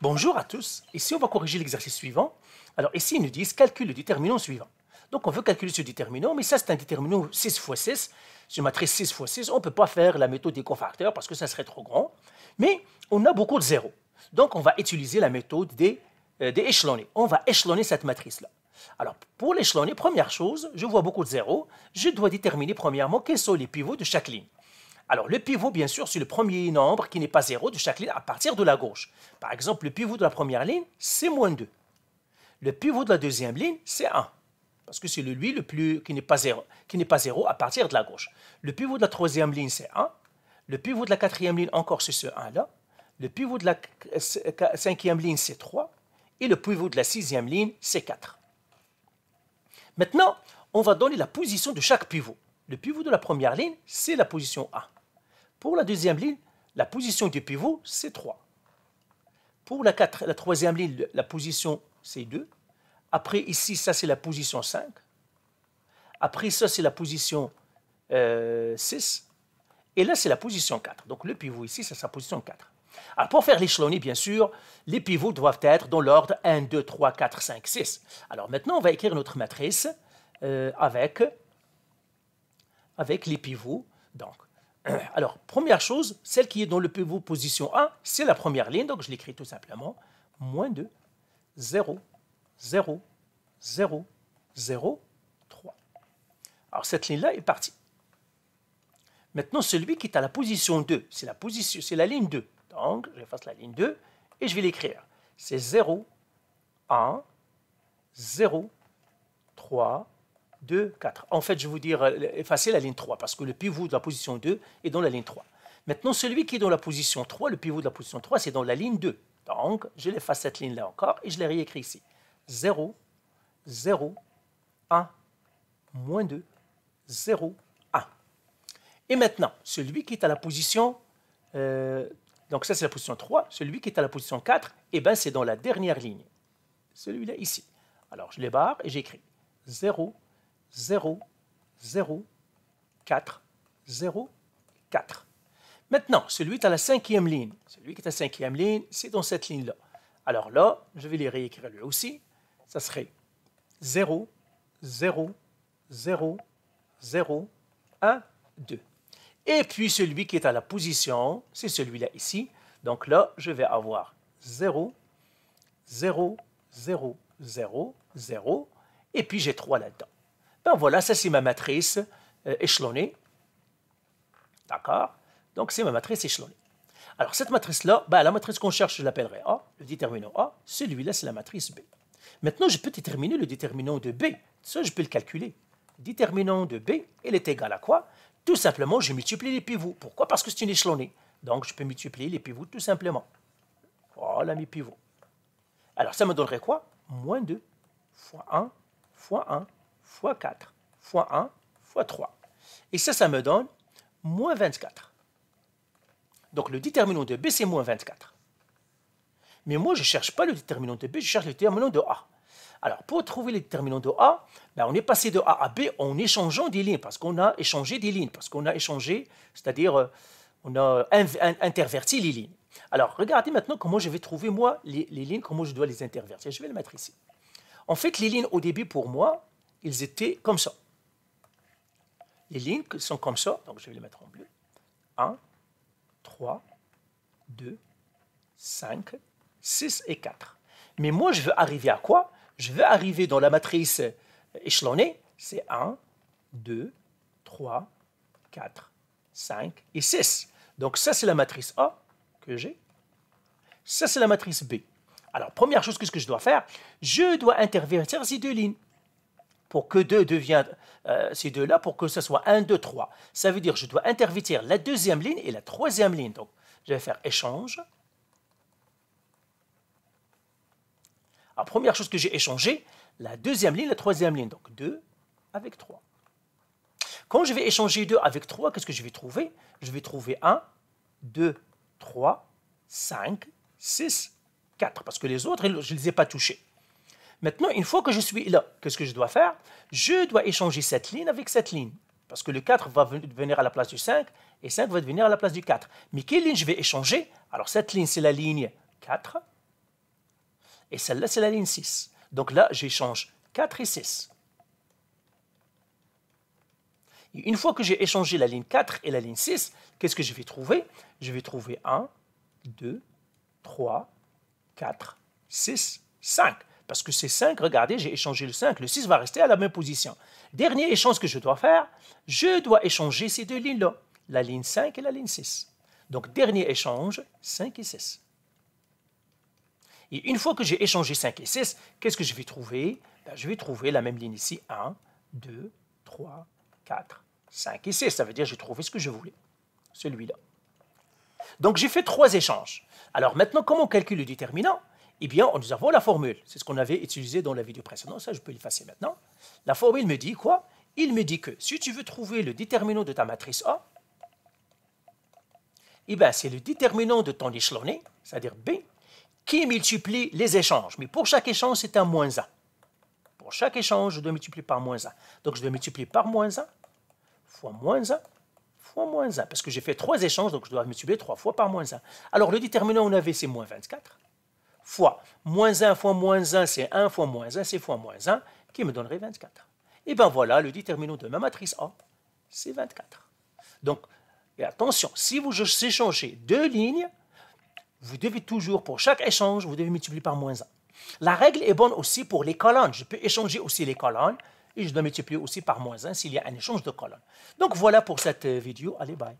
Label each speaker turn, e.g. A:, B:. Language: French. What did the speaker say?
A: Bonjour à tous. Ici, on va corriger l'exercice suivant. Alors ici, ils nous disent calcule le déterminant suivant. Donc on veut calculer ce déterminant, mais ça c'est un déterminant 6 fois 6. Sur une matrice 6 fois 6, on ne peut pas faire la méthode des cofacteurs parce que ça serait trop grand. Mais on a beaucoup de zéros. Donc on va utiliser la méthode des échelonnés. On va échelonner cette matrice-là. Alors pour l'échelonner, première chose, je vois beaucoup de zéros. Je dois déterminer premièrement quels sont les pivots de chaque ligne. Alors, le pivot, bien sûr, c'est le premier nombre qui n'est pas 0 de chaque ligne à partir de la gauche. Par exemple, le pivot de la première ligne, c'est -2. Le pivot de la deuxième ligne, c'est 1. Parce que c'est lui qui n'est pas 0 à partir de la gauche. Le pivot de la troisième ligne, c'est 1. Le pivot de la quatrième ligne, encore, c'est ce 1-là. Le pivot de la cinquième ligne, c'est 3. Et le pivot de la sixième ligne, c'est 4. Maintenant, on va donner la position de chaque pivot. Le pivot de la première ligne, c'est la position 1. Pour la deuxième ligne, la position du pivot, c'est 3. Pour la troisième ligne, la position, c'est 2. Après, ici, ça, c'est la position 5. Après, ça, c'est la position 6. Et là, c'est la position 4. Donc, le pivot ici, c'est sa position 4. Alors, pour faire l'échelonner, bien sûr, les pivots doivent être dans l'ordre 1, 2, 3, 4, 5, 6. Alors, maintenant, on va écrire notre matrice avec les pivots. Donc, alors, première chose, celle qui est dans le pivot position 1, c'est la première ligne, donc je l'écris tout simplement, -2, 0, 0, 0, 0, 3. Alors, cette ligne-là est partie. Maintenant, celui qui est à la position 2, c'est la ligne 2. Donc, j'efface la ligne 2 et je vais l'écrire. C'est 0, 1, 0, 3, 2, 4. En fait, je vais vous dire, effacer la ligne 3 parce que le pivot de la position 2 est dans la ligne 3. Maintenant, celui qui est dans la position 3, le pivot de la position 3, c'est dans la ligne 2. Donc, je l'efface cette ligne-là encore et je l'ai réécrit ici. 0, 0, 1, -2, 0, 1. Et maintenant, celui qui est à la position, donc ça c'est la position 3, celui qui est à la position 4, eh bien c'est dans la dernière ligne. Celui-là ici. Alors, je les barre et j'écris 0, 0, 0, 4, 0, 4. Maintenant, celui qui est à la cinquième ligne, c'est dans cette ligne-là. Alors là, je vais les réécrire lui aussi. Ça serait 0, 0, 0, 0, 1, 2. Et puis celui qui est à la position, c'est celui-là ici. Donc là, je vais avoir 0, 0, 0, 0, 0, et puis j'ai 3 là-dedans. Ben voilà, ça c'est ma matrice échelonnée. D'accord? Donc c'est ma matrice échelonnée. Alors cette matrice-là, ben, la matrice qu'on cherche, je l'appellerai A, le déterminant A. Celui-là, c'est la matrice B. Maintenant, je peux déterminer le déterminant de B. Ça, je peux le calculer. Le déterminant de B, il est égal à quoi? Tout simplement, je multiplie les pivots. Pourquoi? Parce que c'est une échelonnée. Donc, je peux multiplier les pivots tout simplement. Voilà mes pivots. Alors, ça me donnerait quoi? -2 fois 1 fois 1 fois 4 fois 1 fois 3. Et ça me donne -24. Donc, le déterminant de B, c'est -24. Mais moi, je ne cherche pas le déterminant de B, je cherche le déterminant de A. Alors, pour trouver le déterminant de A, ben, on est passé de A à B en échangeant des lignes, parce qu'on a échangé des lignes, c'est-à-dire on a interverti les lignes. Alors, regardez maintenant comment je vais trouver, moi, les lignes, comment je dois les intervertir. Je vais les mettre ici. En fait, les lignes, au début, pour moi, ils étaient comme ça. Les lignes sont comme ça, donc je vais les mettre en bleu. 1, 3, 2, 5, 6 et 4. Mais moi, je veux arriver à quoi? Je veux arriver dans la matrice échelonnée, c'est 1, 2, 3, 4, 5 et 6. Donc ça, c'est la matrice A que j'ai. Ça, c'est la matrice B. Alors, première chose, qu'est-ce que je dois faire? Je dois intervertir ces deux lignes pour que 2 devienne ces deux-là, pour que ce soit 1, 2, 3. Ça veut dire que je dois intervertir la deuxième ligne et la troisième ligne. Donc, je vais faire échange. Alors, première chose que j'ai échangé, la deuxième ligne, la troisième ligne. Donc, 2 avec 3. Quand je vais échanger 2 avec 3, qu'est-ce que je vais trouver? Je vais trouver 1, 2, 3, 5, 6, 4. Parce que les autres, je ne les ai pas touchés. Maintenant, une fois que je suis là, qu'est-ce que je dois faire? Je dois échanger cette ligne avec cette ligne. Parce que le 4 va venir à la place du 5 et 5 va devenir à la place du 4. Mais quelle ligne je vais échanger? Alors, cette ligne, c'est la ligne 4. Et celle-là, c'est la ligne 6. Donc là, j'échange 4 et 6. Et une fois que j'ai échangé la ligne 4 et la ligne 6, qu'est-ce que je vais trouver? Je vais trouver 1, 2, 3, 4, 6, 5. Parce que c'est 5, regardez, j'ai échangé le 5, le 6 va rester à la même position. Dernier échange que je dois faire, je dois échanger ces deux lignes-là, la ligne 5 et la ligne 6. Donc, dernier échange, 5 et 6. Et une fois que j'ai échangé 5 et 6, qu'est-ce que je vais trouver? Ben, je vais trouver la même ligne ici, 1, 2, 3, 4, 5 et 6. Ça veut dire que j'ai trouvé ce que je voulais, celui-là. Donc, j'ai fait 3 échanges. Alors maintenant, comment on calcule le déterminant? Eh bien, nous avons la formule. C'est ce qu'on avait utilisé dans la vidéo précédente. Ça, je peux l'effacer maintenant. La formule me dit quoi? Il me dit que si tu veux trouver le déterminant de ta matrice A, eh bien, c'est le déterminant de ton échelonné, c'est-à-dire B, qui multiplie les échanges. Mais pour chaque échange, c'est un moins 1. Pour chaque échange, je dois multiplier par moins 1. Donc, je dois multiplier par moins 1, fois moins 1, fois moins 1. Parce que j'ai fait 3 échanges, donc je dois multiplier 3 fois par moins 1. Alors, le déterminant, on avait, c'est moins 24. Fois moins 1 fois moins 1, c'est 1 fois moins 1, c'est fois moins 1, qui me donnerait 24. Et bien voilà, le déterminant de ma matrice A, c'est 24. Donc, et attention, si vous échangez 2 lignes, vous devez toujours, pour chaque échange, vous devez multiplier par moins 1. La règle est bonne aussi pour les colonnes. Je peux échanger aussi les colonnes et je dois multiplier aussi par moins 1 s'il y a un échange de colonnes. Donc voilà pour cette vidéo. Allez, bye.